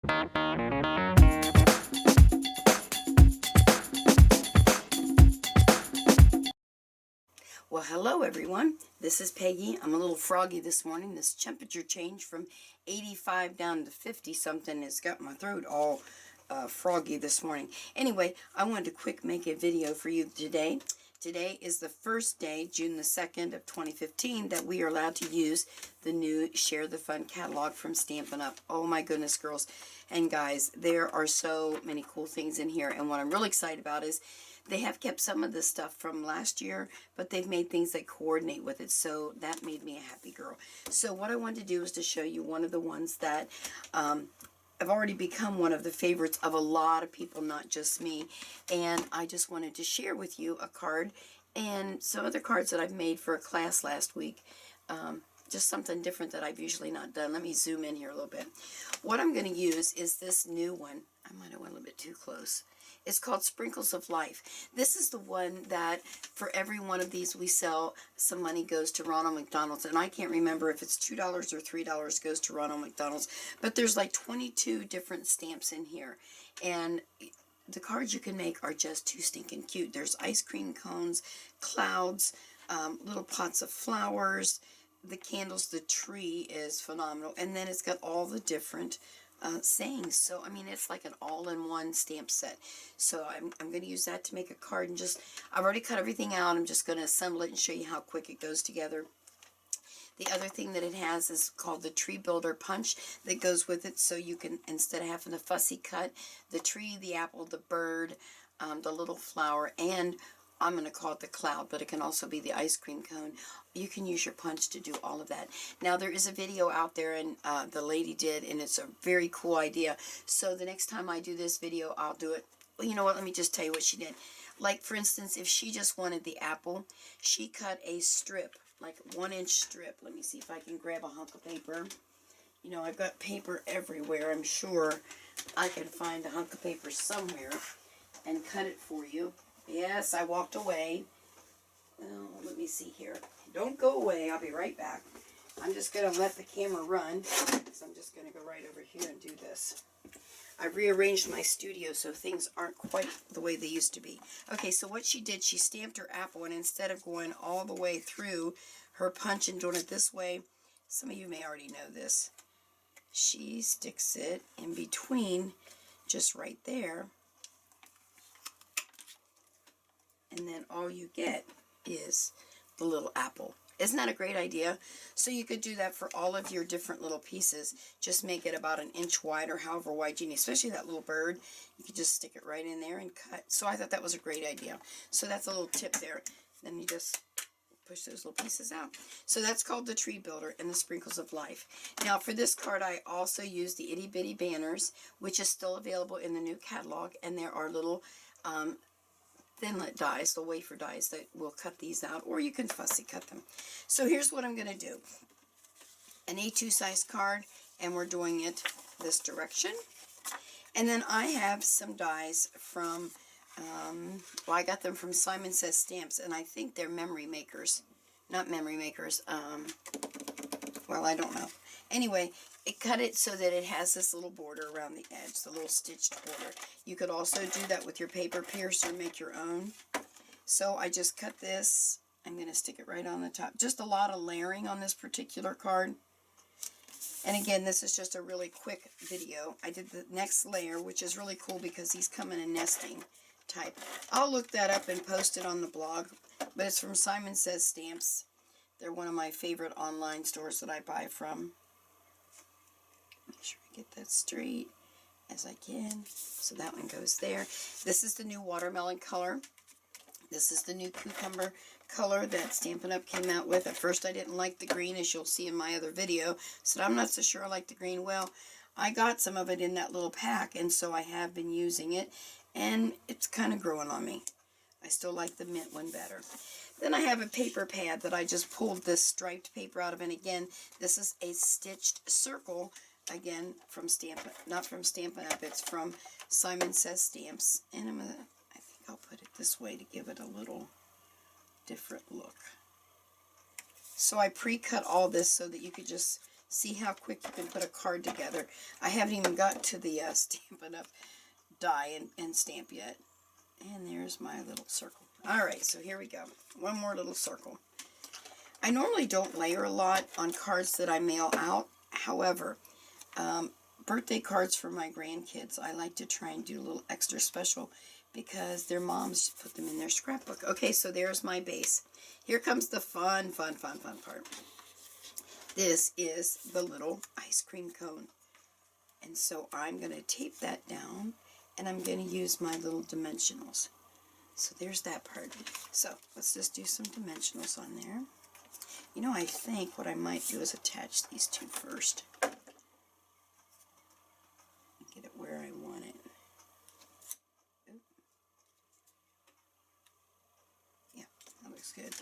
Well, hello everyone. This is Peggy. I'm a little froggy this morning. This temperature change from 85 down to 50 something has got my throat all froggy this morning. Anyway, I wanted to quick make a video for you today. Today is the first day, June the 2nd of 2015, that we are allowed to use the new Share the Fun catalog from Stampin' Up! Oh my goodness, girls and guys, there are so many cool things in here, and what I'm really excited about is they have kept some of the stuff from last year, but they've made things that coordinate with it, so that made me a happy girl. So what I wanted to do is to show you one of the ones that have already become one of the favorites of a lot of people, not just me. And I just wanted to share with you a card and some other cards that I've made for a class last week. Just something different that I've usually not done. Let me zoom in here a little bit. What I'm going to use is this new one. I might have went a little bit too close. It's called Sprinkles of Life. This is the one that for every one of these we sell, some money goes to Ronald McDonald's. And I can't remember if it's $2 or $3 goes to Ronald McDonald's. But there's like 22 different stamps in here. And the cards you can make are just too stinking cute. There's ice cream cones, clouds, little pots of flowers, the candles, the tree is phenomenal. And then it's got all the different sayings. So, I mean, it's like an all-in-one stamp set. So I'm going to use that to make a card, and I've already cut everything out. I'm just going to assemble it and show you how quick it goes together. The other thing that it has is called the Tree Builder Punch that goes with it, so you can, instead of having to fussy cut the tree, the apple, the bird, the little flower, and I'm going to call it the cloud, but it can also be the ice cream cone. You can use your punch to do all of that. Now, there is a video out there, and the lady did, and it's a very cool idea. So the next time I do this video, I'll do it. Well, you know what? Let me just tell you what she did. Like, for instance, if she just wanted the apple, she cut a strip, like 1-inch strip. Let me see if I can grab a hunk of paper. You know, I've got paper everywhere. I'm sure I can find a hunk of paper somewhere and cut it for you. Yes, I walked away. Oh, let me see here. Don't go away. I'll be right back. I'm just going to let the camera run, because I'm just going to go right over here and do this. I've rearranged my studio so things aren't quite the way they used to be. Okay, so what she did, she stamped her apple, and instead of going all the way through her punch and doing it this way, some of you may already know this, she sticks it in between, just right there. And then all you get is the little apple. Isn't that a great idea? So you could do that for all of your different little pieces. Just make it about 1 inch wide, or however wide you need, especially that little bird. You could just stick it right in there and cut. So I thought that was a great idea. So that's a little tip there. Then you just push those little pieces out. So that's called the Tree Builder and the Sprinkles of Life. Now for this card, I also used the Itty Bitty Banners, which is still available in the new catalog. And there are little thinlet dies, the wafer dies, that will cut these out, or you can fussy cut them. So here's what I'm going to do. An A2 size card, and we're doing it this direction. And then I have some dies from, well, I got them from Simon Says Stamps, and I think they're memory makers. Not memory makers, well, I don't know. Anyway, it cut it so that it has this little border around the edge, the little stitched border. You could also do that with your paper piercer, make your own. So I just cut this. I'm going to stick it right on the top. Just a lot of layering on this particular card. And again, this is just a really quick video. I did the next layer, which is really cool because these come in a nesting type. I'll look that up and post it on the blog. But it's from Simon Says Stamps. They're one of my favorite online stores that I buy from. Make sure I get that straight as I can. So that one goes there. This is the new watermelon color. This is the new cucumber color that Stampin' Up! Came out with. At first I didn't like the green, as you'll see in my other video. So I'm not so sure I like the green. Well, I got some of it in that little pack, and so I have been using it. And it's kind of growing on me. I still like the mint one better. Then I have a paper pad that I just pulled this striped paper out of. And again, this is a stitched circle. Again, from Stampin', not from Stampin' Up! It's from Simon Says Stamps. And I think I'll put it this way to give it a little different look. So I pre-cut all this so that you could just See how quick you can put a card together. I haven't even got to the Stampin' Up! Die and stamp yet. And there's my little circle. Alright, so here we go. One more little circle. I normally don't layer a lot on cards that I mail out. However, birthday cards for my grandkids, I like to try and do a little extra special because their moms put them in their scrapbook. Okay, so there's my base. Here comes the fun part. This is the little ice cream cone. And so I'm going to tape that down, and I'm going to use my little dimensionals. So there's that part. So let's just do some dimensionals on there. You know, I think what I might do is attach these two first. Get it where I want it. Oop. Yeah, that looks good.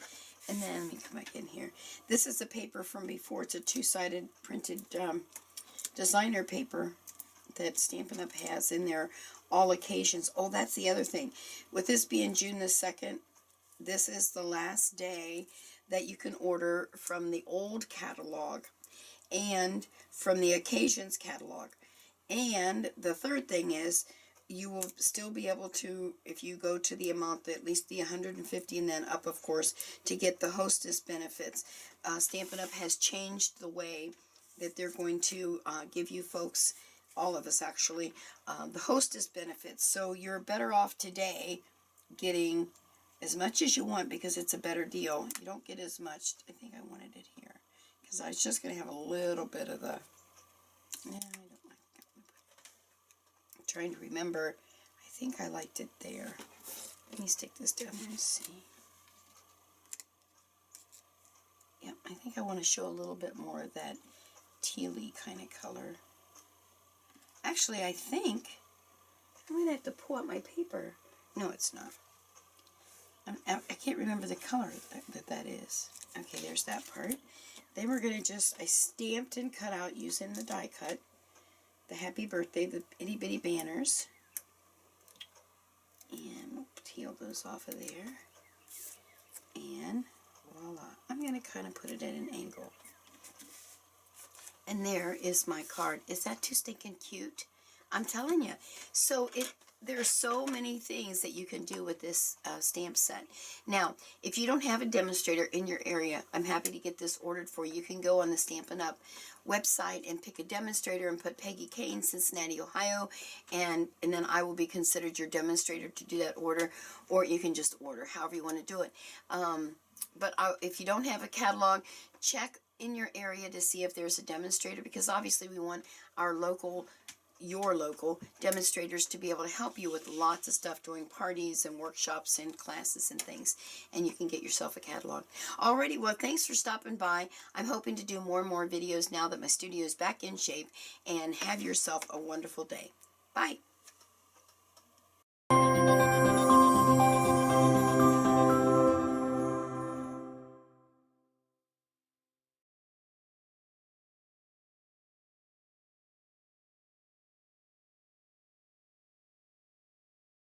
And then let me come back in here. This is the paper from before. It's a two-sided printed designer paper that Stampin' Up! Has in there, all occasions. Oh, that's the other thing. With this being June the 2nd, this is the last day that you can order from the old catalog and from the occasions catalog. And the third thing is, you will still be able to, if you go to the amount, at least the 150 and then up, of course, to get the hostess benefits. Stampin' Up! Has changed the way that they're going to give you folks, all of us actually, the hostess benefits. So you're better off today getting as much as you want because it's a better deal. You don't get as much. I think I wanted it here because I was just going to have a little bit of the, yeah, I don't like it. I'm trying to remember. I think I liked it there. Let me stick this down there and see. Yep, I think I want to show a little bit more of that tealy kind of color. Actually, I think I'm going to have to pull out my paper. No, it's not. I can't remember the color that is. Okay, there's that part. Then we're going to just, I stamped and cut out using the die cut, the happy birthday, the itty bitty banners. And we'll peel those off of there. And voila. I'm going to kind of put it at an angle. And there is my card. Is that too stinking cute? I'm telling you. So there's so many things that you can do with this stamp set. Now, if you don't have a demonstrator in your area, I'm happy to get this ordered for you. You can go on the Stampin' Up! Website and pick a demonstrator and put Peggy Kane, Cincinnati, Ohio, and then I will be considered your demonstrator to do that order, or you can just order, however you want to do it. But if you don't have a catalog, check in your area to see if there's a demonstrator, because obviously we want your local demonstrators to be able to help you with lots of stuff during parties and workshops and classes and things, and you can get yourself a catalog. Alrighty, well, thanks for stopping by. I'm hoping to do more and more videos now that my studio is back in shape, and have yourself a wonderful day. Bye.